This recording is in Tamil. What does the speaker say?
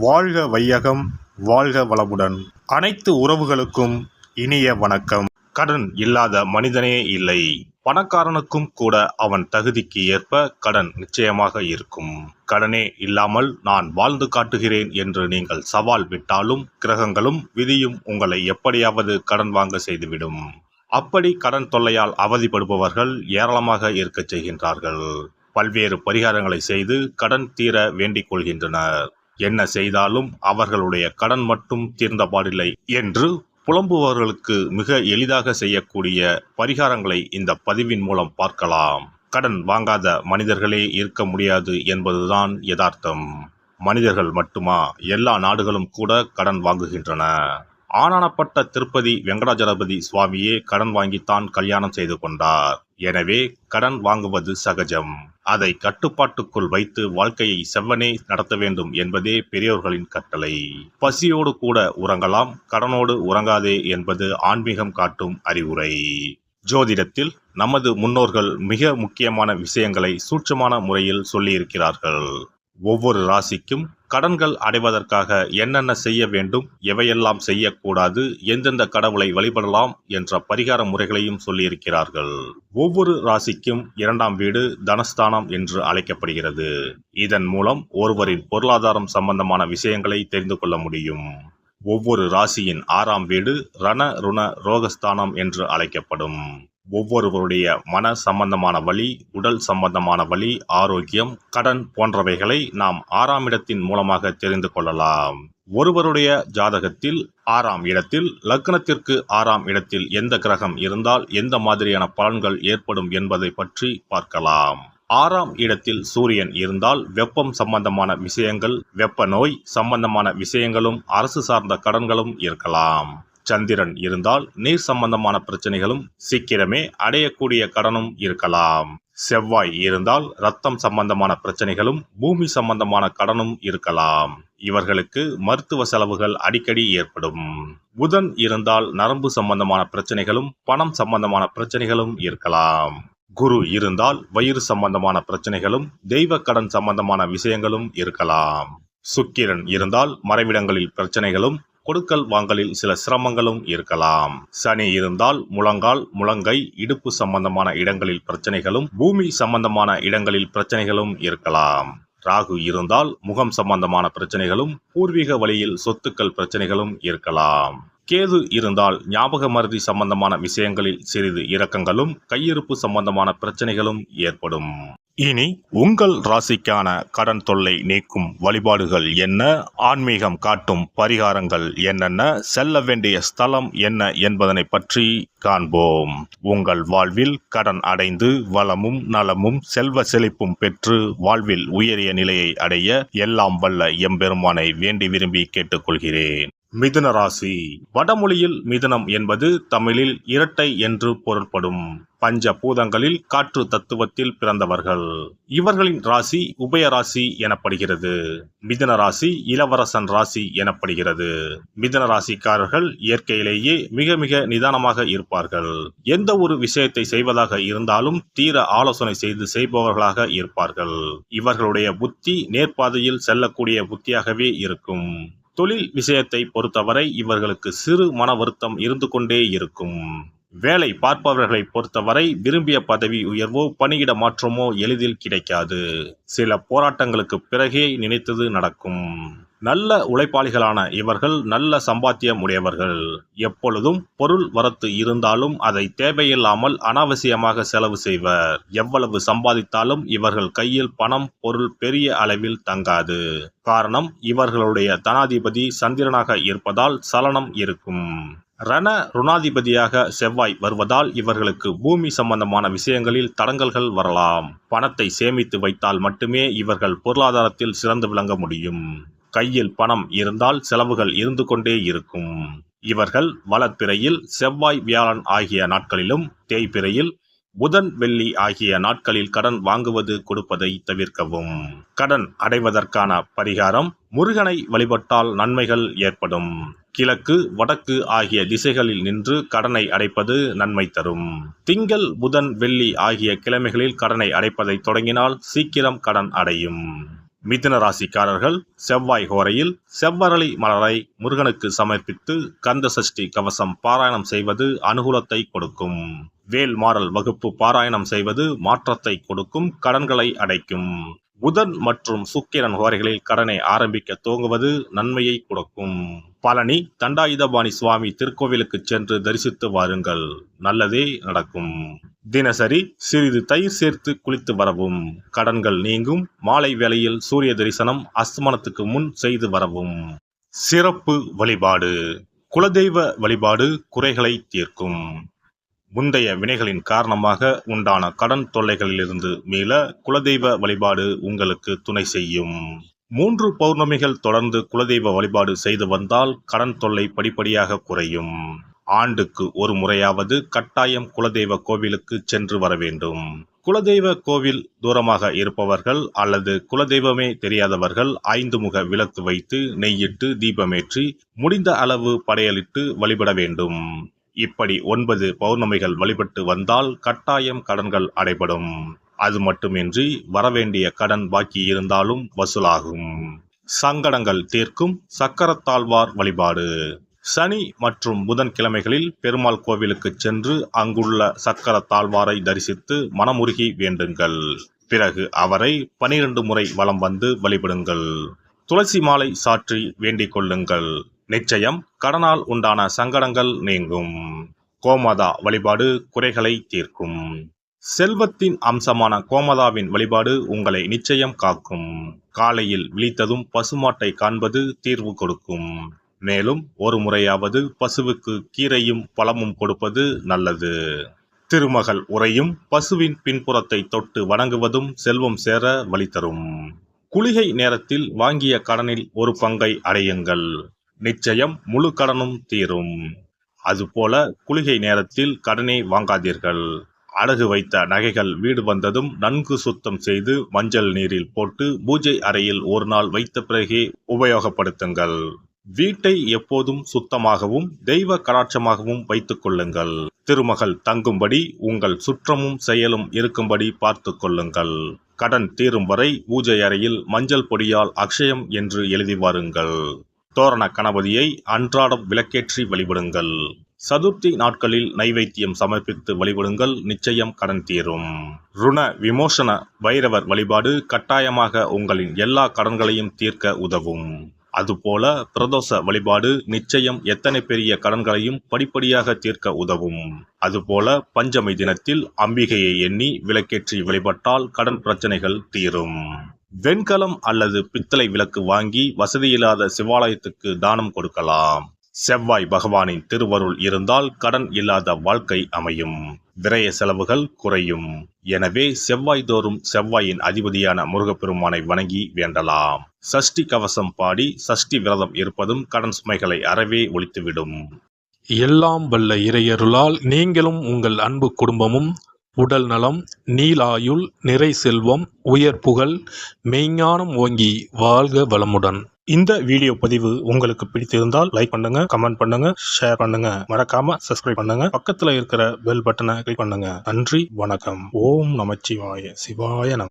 வாழ்க வையகம், வாழ்க வளமுடன். அனைத்து உறவுகளுக்கும் இனிய வணக்கம். கடன் இல்லாத மனிதனே இல்லை. பணக்காரனுக்கும் கூட அவன் தகுதிக்கு ஏற்ப கடன் நிச்சயமாக இருக்கும். கடனே இல்லாமல் நான் வாழ்ந்து காட்டுகிறேன் என்று நீங்கள் சவால் விட்டாலும் கிரகங்களும் விதியும் உங்களை எப்படியாவது கடன் வாங்க செய்துவிடும். அப்படி கடன் தொல்லையால் அவதிப்படுபவர்கள் ஏராளமாக இருக்கச் செய்கின்றார்கள். பல்வேறு பரிகாரங்களை செய்து கடன் தீர வேண்டிக் கொள்கின்றனர். என்ன செய்தாலும் அவர்களுடைய கடன் மட்டும் தீர்ந்தபாடில்லை என்று புலம்புபவர்களுக்கு மிக எளிதாக செய்யக்கூடிய பரிகாரங்களை இந்த பதிவின் மூலம் பார்க்கலாம். கடன் வாங்காத மனிதர்களே இருக்க முடியாது என்பதுதான் யதார்த்தம். மனிதர்கள் மட்டுமா, எல்லா நாடுகளும் கூட கடன் வாங்குகின்றன. ஆனானப்பட்ட திருப்பதி வெங்கடாஜலபதி சுவாமியே கடன் வாங்கித்தான் கல்யாணம் செய்து கொண்டார். எனவே கடன் வாங்குவது சகஜம். அதை கட்டுப்பாட்டுக்குள் வைத்து வாழ்க்கையை செவ்வனே நடத்த வேண்டும் என்பதே பெரியோர்களின் கட்டளை. பசியோடு கூட உறங்கலாம், கடனோடு உறங்காதே என்பது ஆன்மீகம் காட்டும் அறிவுரை. ஜோதிடத்தில் நமது முன்னோர்கள் மிக முக்கியமான விஷயங்களை சூட்சமான முறையில் சொல்லியிருக்கிறார்கள். ஒவ்வொரு ராசிக்கும் கடன்கள் அடைவதற்காக என்னென்ன செய்ய வேண்டும், எவையெல்லாம் செய்யக்கூடாது, எந்தெந்த கடவுளை வழிபடலாம் என்ற பரிகார முறைகளையும் சொல்லியிருக்கிறார்கள். ஒவ்வொரு ராசிக்கும் 2ஆம் வீடு தனஸ்தானம் என்று அழைக்கப்படுகிறது. இதன் மூலம் ஒருவரின் பொருளாதாரம் சம்பந்தமான விஷயங்களை தெரிந்து கொள்ள முடியும். ஒவ்வொரு ராசியின் 6ஆம் வீடு ரண ருண ரோகஸ்தானம் என்று அழைக்கப்படும். ஒவ்வொருவருடைய மன சம்பந்தமான வலி, உடல் சம்பந்தமான வலி, ஆரோக்கியம், கடன் போன்றவைகளை நாம் 6ஆம் இடத்தின் மூலமாக தெரிந்து கொள்ளலாம். ஒருவருடைய ஜாதகத்தில் 6ஆம் இடத்தில் லக்னத்திற்கு 6ஆம் இடத்தில் எந்த கிரகம் இருந்தால் எந்த மாதிரியான பலன்கள் ஏற்படும் என்பதை பற்றி பார்க்கலாம். 6ஆம் இடத்தில் சூரியன் இருந்தால் வெப்பம் சம்பந்தமான விஷயங்கள், வெப்ப நோய் சம்பந்தமான விஷயங்களும், அரசு சார்ந்த கடன்களும் இருக்கலாம். சந்திரன் இருந்தால் நீர் சம்பந்தமான பிரச்சனைகளும், சீக்கிரமே அடையக்கூடிய கடனும் இருக்கலாம். செவ்வாய் இருந்தால் இரத்தம் சம்பந்தமான பிரச்சனைகளும், பூமி சம்பந்தமான கடனும் இருக்கலாம். இவர்களுக்கு மருத்துவ செலவுகள் அடிக்கடி ஏற்படும். புதன் இருந்தால் நரம்பு சம்பந்தமான பிரச்சனைகளும், பணம் சம்பந்தமான பிரச்சனைகளும் இருக்கலாம். குரு இருந்தால் வயிறு சம்பந்தமான பிரச்சனைகளும், தெய்வ கடன் சம்பந்தமான விஷயங்களும் இருக்கலாம். சுக்கிரன் இருந்தால் மறைவிடங்களில் பிரச்சனைகளும், கொடுக்கல் வாங்கலில் சில சிரமங்களும் இருக்கலாம். சனி இருந்தால் முழங்கால், முழங்கை, இடுப்பு சம்பந்தமான இடங்களில் பிரச்சனைகளும், பூமி சம்பந்தமான இடங்களில் பிரச்சனைகளும் இருக்கலாம். ராகு இருந்தால் முகம் சம்பந்தமான பிரச்சனைகளும், பூர்வீக வழியில் சொத்துக்கள் பிரச்சனைகளும் இருக்கலாம். கேது இருந்தால் ஞாபக மறதி சம்பந்தமான விஷயங்களில் சிறிது இரக்கங்களும், கையிருப்பு சம்பந்தமான பிரச்சனைகளும் ஏற்படும். இனி உங்கள் ராசிக்கான கடன் தொல்லை நீக்கும் வழிபாடுகள் என்ன, ஆன்மீகம் காட்டும் பரிகாரங்கள் என்னென்ன, செல்ல வேண்டிய ஸ்தலம் என்ன என்பதனை பற்றி காண்போம். உங்கள் வாழ்வில் கடன் அடைந்து வளமும் நலமும் செல்வ செழிப்பும் பெற்று வாழ்வில் உயரிய நிலையை அடைய எல்லாம் வல்ல எம்பெருமானை வேண்டி விரும்பி கேட்டுக்கொள்கிறேன். மிதுன ராசி. வடமொழியில் மிதுனம் என்பது தமிழில் இரட்டை என்று பொருள்படும். பஞ்ச பூதங்களில் காற்று தத்துவத்தில் பிறந்தவர்கள். இவர்களின் ராசி உபய ராசி எனப்படுகிறது. மிதுன ராசி இளவரசன் ராசி எனப்படுகிறது. மிதுன ராசிக்காரர்கள் இயற்கையிலேயே மிக மிக நிதானமாக இருப்பார்கள். எந்த ஒரு விஷயத்தை செய்வதாக இருந்தாலும் தீர ஆலோசனை செய்து செய்பவர்களாக இருப்பார்கள். இவர்களுடைய புத்தி நேர்பாதையில் செல்லக்கூடிய புத்தியாகவே இருக்கும். தொழில் விஷயத்தை பொறுத்தவரை இவர்களுக்கு சிறு மன வருத்தம் இருந்து கொண்டே இருக்கும். வேலை பார்ப்பவர்களை பொறுத்தவரை விரும்பிய பதவி உயர்வோ பணியிட மாற்றமோ எளிதில் கிடைக்காது. சில போராட்டங்களுக்கு பிறகே நினைத்தது நடக்கும். நல்ல உழைப்பாளிகளான இவர்கள் நல்ல சம்பாத்தியம் உடையவர்கள். எப்பொழுதும் பொருள் வரத்து இருந்தாலும் அதை தேவையில்லாமல் அனாவசியமாக செலவு செய்வர். எவ்வளவு சம்பாதித்தாலும் இவர்கள் கையில் பணம் பொருள் பெரிய அளவில் தங்காது. காரணம், இவர்களுடைய தனாதிபதி சந்திரனாக இருப்பதால் சலனம் இருக்கும். ரண ருணாதிபதியாக செவ்வாய் வருவதால் இவர்களுக்கு பூமி சம்பந்தமான விஷயங்களில் தடங்கல்கள் வரலாம். பணத்தை சேமித்து வைத்தால் மட்டுமே இவர்கள் பொருளாதாரத்தில் சிறந்து விளங்க முடியும். கையில் பணம் இருந்தால் செலவுகள் இருந்து கொண்டே இருக்கும். இவர்கள் வளர்பிறையில் செவ்வாய் வியாழன் ஆகிய நாட்களிலும், தேய்பிறையில் புதன் வெள்ளி ஆகிய நாட்களில் கடன் வாங்குவது கொடுப்பதை தவிர்க்கவும். கடன் அடைவதற்கான பரிகாரம், முருகனை வழிபட்டால் நன்மைகள் ஏற்படும். கிழக்கு வடக்கு ஆகிய திசைகளில் நின்று கடனை அடைப்பது நன்மை தரும். திங்கள் புதன் வெள்ளி ஆகிய கிழமைகளில் கடனை அடைப்பதை தொடங்கினால் சீக்கிரம் கடன் அடையும். மிதுன ராசிக்காரர்கள் செவ்வாய் ஹோரையில் செவ்வரளி மலரை முருகனுக்கு சமர்ப்பித்து கந்த சஷ்டி கவசம் பாராயணம் செய்வது அனுகூலத்தை கொடுக்கும். வேல் மாறல் வகுப்பு பாராயணம் செய்வது மாற்றத்தை கொடுக்கும், கடன்களை அடைக்கும். புதன் மற்றும் சுக்கிரன் ஹோரைகளில் கடனை ஆரம்பிக்க துவங்குவது நன்மையை கொடுக்கும். பழனி தண்டாயுதபாணி சுவாமி திருக்கோவிலுக்கு சென்று தரிசித்து வாருங்கள், நல்லதே நடக்கும். தினசரி சிறிது தயிர் சேர்த்து குளித்து வரவும், கடன்கள் நீங்கும். மாலை வேளையில் சூரிய தரிசனம் அஸ்தமனத்துக்கு முன் செய்து வரவும். சிறப்பு வழிபாடு. குலதெய்வ வழிபாடு குறைகளை தீர்க்கும். முந்தைய வினைகளின் காரணமாக உண்டான கடன் தொல்லைகளிலிருந்து மீள குலதெய்வ வழிபாடு உங்களுக்கு துணை செய்யும். 3 பௌர்ணமிகள் தொடர்ந்து குலதெய்வ வழிபாடு செய்து வந்தால் கடன் தொல்லை படிப்படியாக குறையும். ஆண்டுக்கு ஒரு முறையாவது கட்டாயம் குலதெய்வ கோவிலுக்கு சென்று வர வேண்டும். குலதெய்வ கோவில் தூரமாக இருப்பவர்கள் அல்லது குலதெய்வமே தெரியாதவர்கள் 5 முக விளக்கு வைத்து நெய்யிட்டு தீபமேற்றி முடிந்த அளவு படையலிட்டு வழிபட வேண்டும். இப்படி 9 பௌர்ணமிகள் வழிபட்டு வந்தால் கட்டாயம் கடன்கள் அடைபடும். அது மட்டுமின்றி வரவேண்டிய கடன் பாக்கி இருந்தாலும் வசூலாகும். சங்கடங்கள் தீர்க்கும் சக்கரத்தாழ்வார் வழிபாடு. சனி மற்றும் புதன்கிழமைகளில் பெருமாள் கோவிலுக்கு சென்று அங்குள்ள சக்கரத்தாழ்வாரை தரிசித்து மனமுருகி வேண்டுங்கள். பிறகு அவரை 12 முறை வலம் வந்து வழிபடுங்கள். துளசி மாலை சாற்றி வேண்டிக் கொள்ளுங்கள். நிச்சயம் கடனால் உண்டான சங்கடங்கள் நீங்கும். கோமாதா வழிபாடு குறைகளை தீர்க்கும். செல்வத்தின் அம்சமான கோமாதாவின் வழிபாடு உங்களை நிச்சயம் காக்கும். காலையில் விழித்ததும் பசுமாட்டை காண்பது தீர்வு கொடுக்கும். மேலும் ஒரு முறையாவது பசுவுக்கு கீரையும் பழமும் கொடுப்பது நல்லது. திருமகள் உரையும் பசுவின் பின்புறத்தை தொட்டு வணங்குவதும் செல்வம் சேர வழி தரும். குளிகை நேரத்தில் வாங்கிய கடனில் ஒரு பங்கை அடையுங்கள், நிச்சயம் முழு கடனும் தீரும். அதுபோல குளிகை நேரத்தில் கடனை வாங்காதீர்கள். அடகு வைத்த நகைகள் வீடு வந்ததும் நன்கு சுத்தம் செய்து மஞ்சள் நீரில் போட்டு பூஜை அறையில் ஒரு நாள் வைத்த பிறகே உபயோகப்படுத்துங்கள். வீட்டை எப்போதும் சுத்தமாகவும் தெய்வ கடாட்சமாகவும் வைத்துக் கொள்ளுங்கள். திருமகள் தங்கும்படி உங்கள் சுற்றமும் செயலும் இருக்கும்படி பார்த்து கொள்ளுங்கள். கடன் தீரும் வரை பூஜை அறையில் மஞ்சள் பொடியால் அக்ஷயம் என்று எழுதி வாருங்கள். தோரண கணபதியை அன்றாடம் விளக்கேற்றி வழிபடுங்கள். சதுர்த்தி நாட்களில் நைவேத்தியம் சமர்ப்பித்து வழிபடுங்கள், நிச்சயம் கடன் தீரும். ருண விமோசன பைரவர் வழிபாடு கட்டாயமாக உங்களின் எல்லா கடன்களையும் தீர்க்க உதவும். அதுபோல பிரதோஷ வழிபாடு நிச்சயம் எத்தனை பெரிய கடன்களையும் படிப்படியாக தீர்க்க உதவும். அதுபோல பஞ்சமி தினத்தில் அம்பிகையை எண்ணி விளக்கேற்றி வழிபட்டால் கடன் பிரச்சனைகள் தீரும். வெண்கலம் அல்லது பித்தளை விளக்கு வாங்கி வசதியில்லாத சிவாலயத்துக்கு தானம் கொடுக்கலாம். செவ்வாய் பகவானின் திருவருள் இருந்தால் கடன் இல்லாத வாழ்க்கை அமையும், விரய செலவுகள் குறையும். எனவே செவ்வாய் தோறும் செவ்வாயின் அதிபதியான முருகப்பெருமானை வணங்கி வேண்டலாம். சஷ்டி கவசம் பாடி சஷ்டி விரதம் இருப்பதும் கடன் சுமைகளை அறவே ஒழித்துவிடும். எல்லாம் வல்ல இறையருளால் நீங்களும் உங்கள் அன்பு குடும்பமும் உடல் நலம், நீலாயுள், நிறை செல்வம், உயர் புகழ், மெய்ஞானம் ஓங்கி வாழ்க வளமுடன். இந்த வீடியோ பதிவு உங்களுக்கு பிடித்திருந்தால் லைக் பண்ணுங்க, கமெண்ட் பண்ணுங்க, ஷேர் பண்ணுங்க, மறக்காம சப்ஸ்கிரைப் பண்ணுங்க, பக்கத்துல இருக்கிற பெல் பட்டனை கிளிக் பண்ணுங்க. நன்றி, வணக்கம். ஓம் நமச்சிவாய. சிவாய நம.